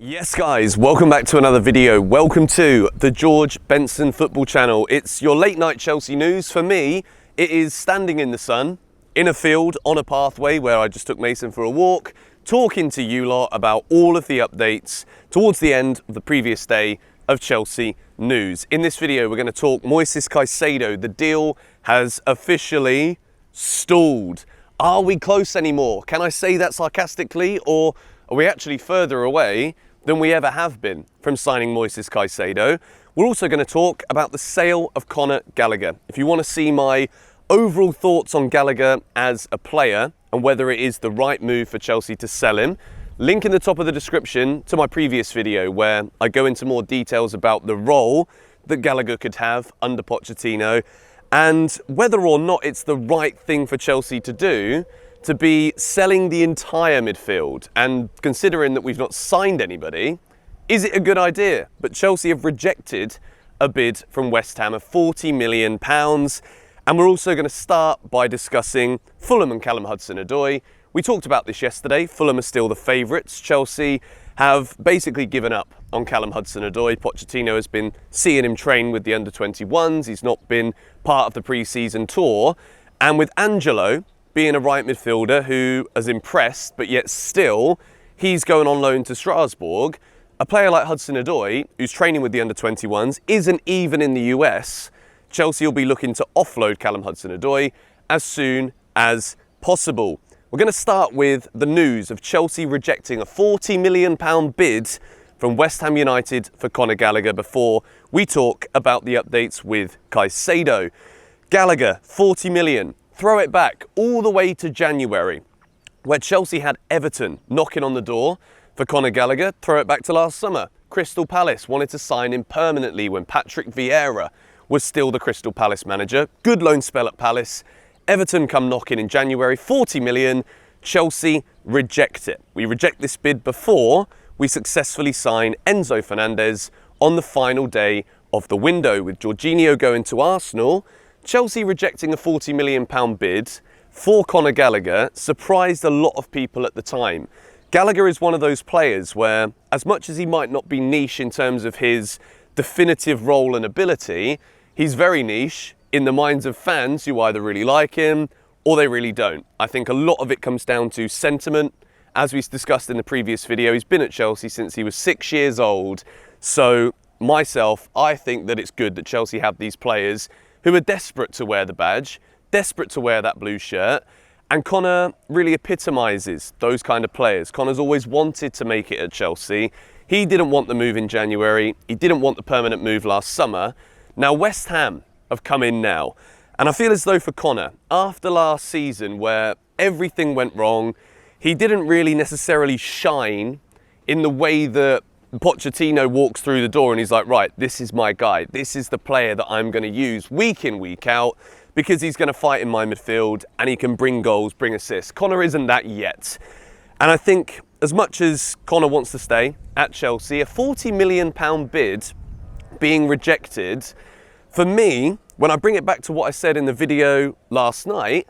Yes guys, welcome back to another video. Welcome to the George Benson football channel. It's your late night Chelsea news. For me, it is standing in the sun, in a field, on a pathway where I just took Mason for a walk, talking to you lot about all of the updates towards the end of the previous day of Chelsea news. In this video, we're going to talk Moises Caicedo. The deal has officially stalled. Are we close anymore? Can I say that sarcastically, or are we actually further away than we ever have been from signing Moises Caicedo? We're also going to talk about the sale of Conor Gallagher. If you want to see my overall thoughts on Gallagher as a player and whether it is the right move for Chelsea to sell him, link in the top of the description to my previous video where I go into more details about the role that Gallagher could have under Pochettino and whether or not it's the right thing for Chelsea to do to be selling the entire midfield. And considering that we've not signed anybody, is it a good idea? But Chelsea have rejected a bid from West Ham of £40 million. And we're also going to start by discussing Fulham and Callum Hudson-Odoi. We talked about this yesterday. Fulham are still the favourites. Chelsea have basically given up on Callum Hudson-Odoi. Pochettino has been seeing him train with the under-21s. He's not been part of the pre-season tour. And with Angelo being a right midfielder who has impressed, but yet still he's going on loan to Strasbourg, a player like Hudson-Odoi, who's training with the under-21s, isn't even in the US. Chelsea will be looking to offload Callum Hudson-Odoi as soon as possible. We're going to start with the news of Chelsea rejecting a £40 million bid from West Ham United for Conor Gallagher before we talk about the updates with Caicedo. Gallagher, £40 million. Throw it back all the way to January, where Chelsea had Everton knocking on the door for Conor Gallagher. Throw it back to last summer. Crystal Palace wanted to sign him permanently when Patrick Vieira was still the Crystal Palace manager. Good loan spell at Palace. Everton come knocking in January, £40 million. Chelsea reject it. We reject this bid before we successfully sign Enzo Fernandez on the final day of the window. With Jorginho going to Arsenal, Chelsea rejecting a £40 million bid for Conor Gallagher surprised a lot of people at the time. Gallagher is one of those players where, as much as he might not be niche in terms of his definitive role and ability, he's very niche in the minds of fans who either really like him or they really don't. I think a lot of it comes down to sentiment. As we discussed in the previous video, he's been at Chelsea since he was 6 years old. So myself, I think that it's good that Chelsea have these players who are desperate to wear the badge, desperate to wear that blue shirt. And Conor really epitomises those kind of players. Conor's always wanted to make it at Chelsea. He didn't want the move in January. He didn't want the permanent move last summer. Now West Ham have come in now. And I feel as though for Conor, after last season where everything went wrong, he didn't really necessarily shine in the way that Pochettino walks through the door and he's like, right, this is my guy. This is the player that I'm going to use week in, week out, because he's going to fight in my midfield and he can bring goals, bring assists. Conor isn't that yet. And I think as much as Conor wants to stay at Chelsea, a £40 million bid being rejected, for me, when I bring it back to what I said in the video last night,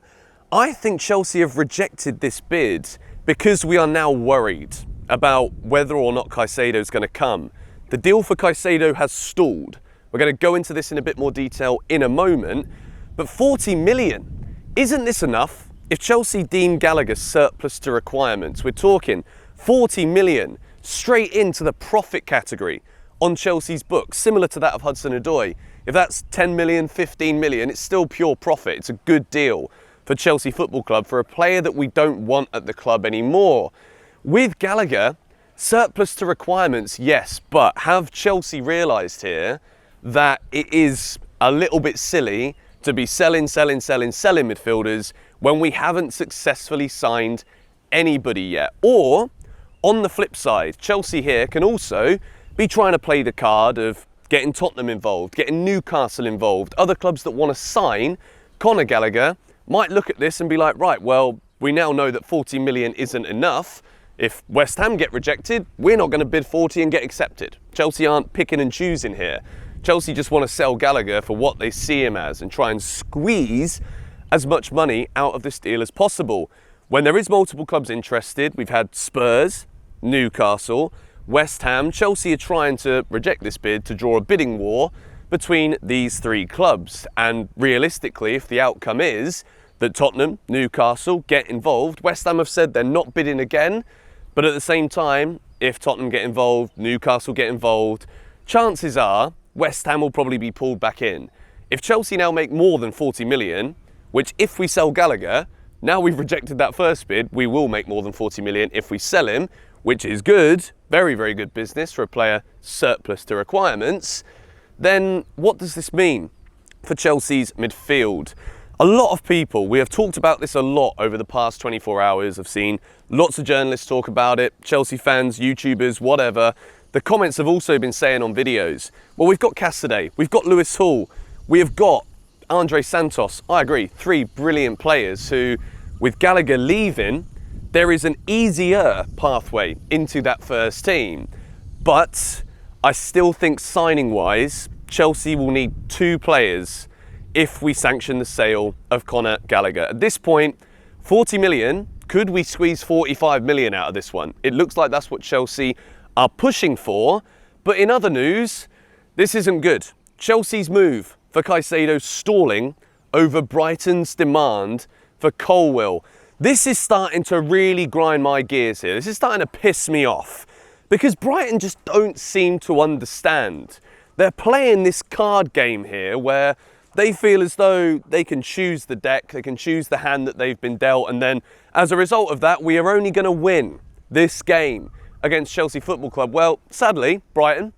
I think Chelsea have rejected this bid because we are now worried about whether or not Caicedo is going to come. The deal for Caicedo has stalled. We're going to go into this in a bit more detail in a moment, but £40 million, isn't this enough? If Chelsea deem Gallagher surplus to requirements, we're talking £40 million straight into the profit category on Chelsea's books, similar to that of Hudson-Odoi. If that's 10 million, 15 million, it's still pure profit. It's a good deal for Chelsea Football Club for a player that we don't want at the club anymore. With Gallagher, surplus to requirements, yes, but have Chelsea realised here that it is a little bit silly to be selling midfielders when we haven't successfully signed anybody yet? Or, on the flip side, Chelsea here can also be trying to play the card of getting Tottenham involved, getting Newcastle involved. Other clubs that want to sign Conor Gallagher might look at this and be like, right, well, we now know that 40 million isn't enough. If West Ham get rejected, we're not going to bid 40 and get accepted. Chelsea aren't picking and choosing here. Chelsea just want to sell Gallagher for what they see him as and try and squeeze as much money out of this deal as possible. When there is multiple clubs interested, we've had Spurs, Newcastle, West Ham. Chelsea are trying to reject this bid to draw a bidding war between these three clubs. And realistically, if the outcome is that Tottenham, Newcastle get involved, West Ham have said they're not bidding again. But at the same time, if Tottenham get involved, Newcastle get involved, chances are West Ham will probably be pulled back in. If Chelsea now make more than 40 million, which if we sell Gallagher, now we've rejected that first bid, we will make more than 40 million if we sell him, which is good, very, very good business for a player surplus to requirements. Then what does this mean for Chelsea's midfield? A lot of people, we have talked about this a lot over the past 24 hours. I've seen lots of journalists talk about it, Chelsea fans, YouTubers, whatever. The comments have also been saying on videos, well, we've got Caicedo, we've got Lewis Hall, we have got Andre Santos. I agree, three brilliant players who, with Gallagher leaving, there is an easier pathway into that first team. But I still think signing-wise, Chelsea will need two players if we sanction the sale of Conor Gallagher. At this point, 40 million, could we squeeze 45 million out of this one? It looks like that's what Chelsea are pushing for. But in other news, this isn't good. Chelsea's move for Caicedo stalling over Brighton's demand for Colwill. This is starting to really grind my gears here. This is starting to piss me off because Brighton just don't seem to understand. They're playing this card game here where they feel as though they can choose the deck, they can choose the hand that they've been dealt, and then as a result of that, we are only going to win this game against Chelsea Football Club. Well, sadly, Brighton,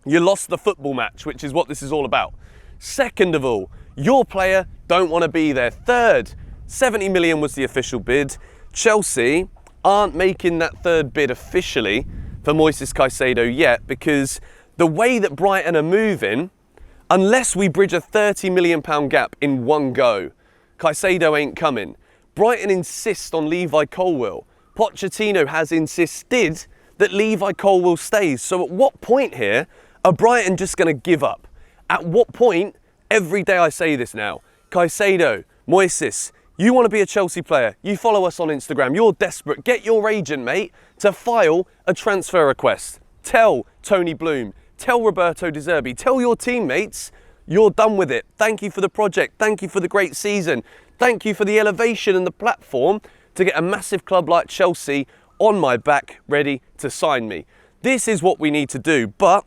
you lost the football match, which is what this is all about. Second of all, your player don't want to be there. Third, 70 million was the official bid. Chelsea aren't making that third bid officially for Moises Caicedo yet because the way that Brighton are moving, unless we bridge a £30 million gap in one go, Caicedo ain't coming. Brighton insist on Levi Colwill. Pochettino has insisted that Levi Colwill stays. So at what point here are Brighton just going to give up? At what point, every day I say this now, Caicedo, Moises, you want to be a Chelsea player, you follow us on Instagram, you're desperate, get your agent, mate, to file a transfer request. Tell Tony Bloom, tell Roberto De Zerbi, tell your teammates you're done with it. Thank you for the project. Thank you for the great season. Thank you for the elevation and the platform to get a massive club like Chelsea on my back ready to sign me. This is what we need to do. But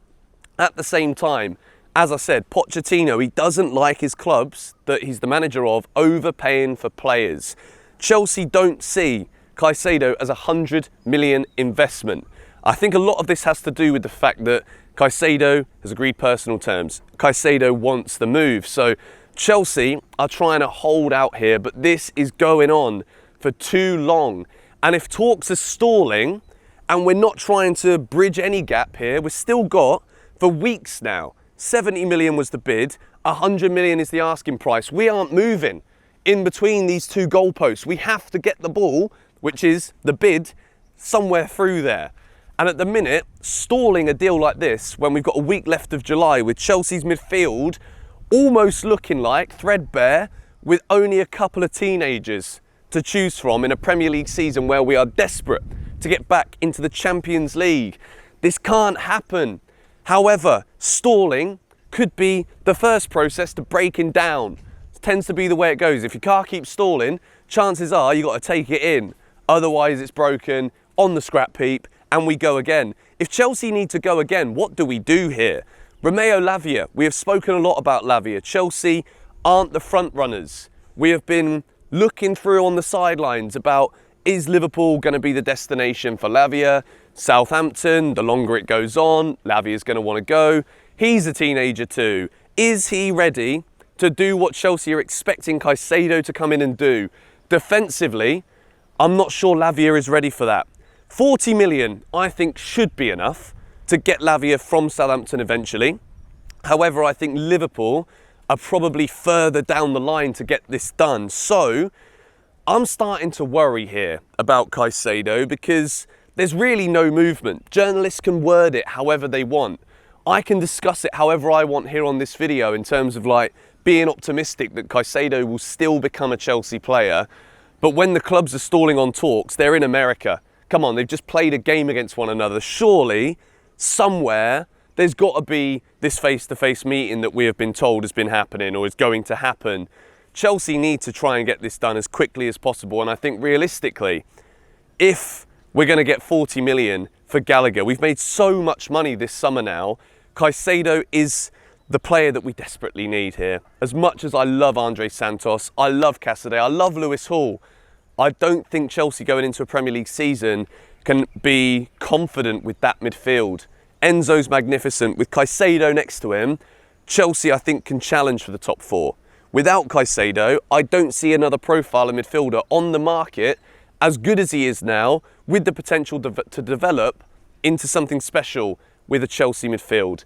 at the same time, as I said, Pochettino, he doesn't like his clubs that he's the manager of overpaying for players. Chelsea don't see Caicedo as a 100 million investment. I think a lot of this has to do with the fact that Caicedo has agreed personal terms. Caicedo wants the move. So Chelsea are trying to hold out here, but this is going on for too long. And if talks are stalling and we're not trying to bridge any gap here, we've still got, for weeks now, 70 million was the bid, 100 million is the asking price. We aren't moving in between these two goalposts. We have to get the ball, which is the bid, somewhere through there. And at the minute, stalling a deal like this, when we've got a week left of July with Chelsea's midfield almost looking like threadbare with only a couple of teenagers to choose from in a Premier League season where we are desperate to get back into the Champions League. This can't happen. However, stalling could be the first process to breaking down. It tends to be the way it goes. If your car keeps stalling, chances are you've got to take it in. Otherwise, it's broken on the scrap heap and we go again. If Chelsea need to go again, what do we do here? Romeo, Lavia. We have spoken a lot about Lavia. Chelsea aren't the front runners. We have been looking through on the sidelines about, is Liverpool going to be the destination for Lavia? Southampton, the longer it goes on, Lavia's going to want to go. He's a teenager too. Is he ready to do what Chelsea are expecting Caicedo to come in and do? Defensively, I'm not sure Lavia is ready for that. 40 million, I think, should be enough to get Lavia from Southampton eventually. However, I think Liverpool are probably further down the line to get this done. So I'm starting to worry here about Caicedo because there's really no movement. Journalists can word it however they want. I can discuss it however I want here on this video in terms of like being optimistic that Caicedo will still become a Chelsea player. But when the clubs are stalling on talks, they're in America. Come on, they've just played a game against one another. Surely, somewhere, there's got to be this face-to-face meeting that we have been told has been happening or is going to happen. Chelsea need to try and get this done as quickly as possible. And I think realistically, if we're going to get 40 million for Gallagher, we've made so much money this summer now. Caicedo is the player that we desperately need here. As much as I love Andre Santos, I love Caicedo, I love Lewis Hall, I don't think Chelsea going into a Premier League season can be confident with that midfield. Enzo's magnificent. With Caicedo next to him, Chelsea, I think, can challenge for the top 4. Without Caicedo, I don't see another profile of midfielder on the market as good as he is now, with the potential to develop into something special with a Chelsea midfield.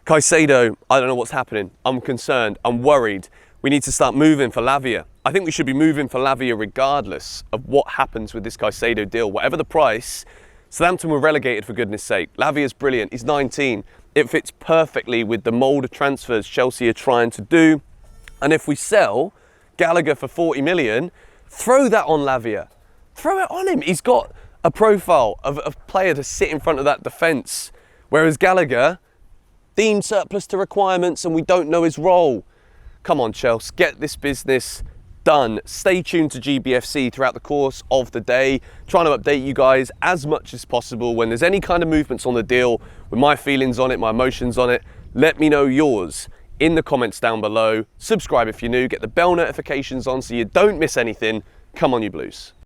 Caicedo, I don't know what's happening. I'm concerned. I'm worried. We need to start moving for Lavia. I think we should be moving for Lavia regardless of what happens with this Caicedo deal. Whatever the price, Southampton were relegated for goodness sake. Lavia's brilliant. He's 19. It fits perfectly with the mould of transfers Chelsea are trying to do. And if we sell Gallagher for 40 million, throw that on Lavia. Throw it on him. He's got a profile of a player to sit in front of that defence. Whereas Gallagher, deemed surplus to requirements and we don't know his role. Come on, Chelsea, get this business done. Stay tuned to GBFC throughout the course of the day, trying to update you guys as much as possible. When there's any kind of movements on the deal, with my feelings on it, my emotions on it, let me know yours in the comments down below. Subscribe if you're new, get the bell notifications on so you don't miss anything. Come on, you Blues.